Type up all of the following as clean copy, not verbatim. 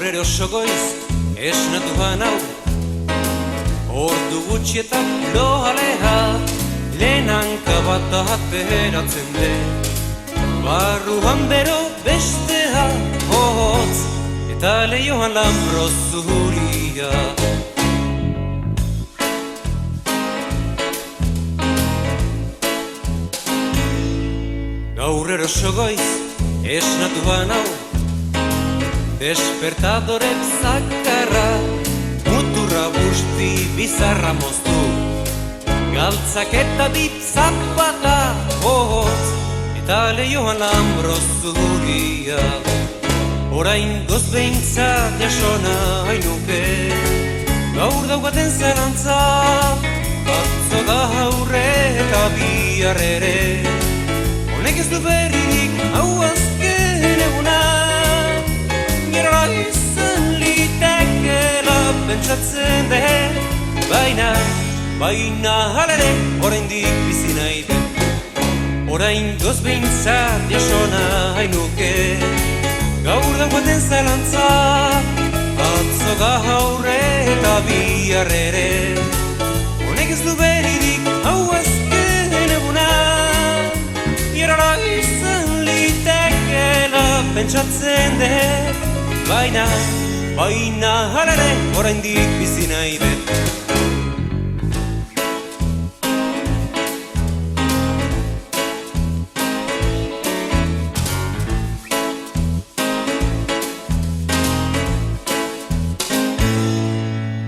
ere oso goiz esnatu banau, ordu gutxietan lojalea, lehen hanka bat ateratzen den. Barruan bero bestea hotz, eta lehioan lambro zuria. Gaur ere oso goiz esnatu banau, despertadorek zakarra, muturra busti bizarra moztu, galtzak eta bip zapata hotz, eta lehioan lambro zuria. Orain goz behintzat jasona hainuke, gaur daukaten zelantza, atzo da haurre eta bihar ere. Honek ez du berririk hau azken eguna, gerora izan litekela pentsatzen den, baina halere oraindik bizi nahi den. Orain goz behintzat jasona hainuke, gaur daukaten zelantza, atzo da haurre eta bihar ere. Honek ez du berririk hau azken eguna, gerora izan litekela pentsatzen den, baina halere oraindik bizi nahi den.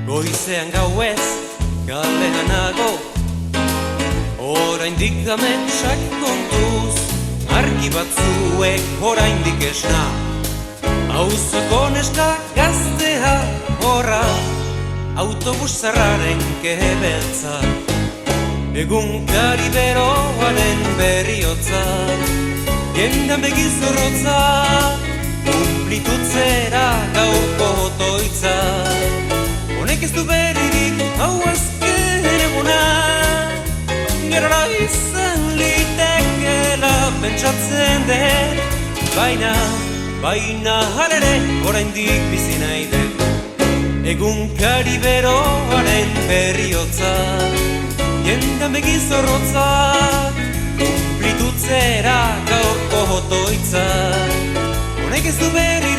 Goizean gauez, kalean nago, oraindik ametsak kontuz, argi batzuek oraindik esna, auzoko neska gaztea horra, autobus zarraren kebeltza, egunkari beroaren berriotza, jendan begizorrotza, kumplitutzera gauko otoitza. Honek ez du berririk hau azken eguna, gerora izan litekela pentsatzen den, baina halere oraindik bizi nahi den. Egunkari beroaren berriotza, jendan begizorrotza, kumplitutzera gaurko otoitza. Honek ez du berririk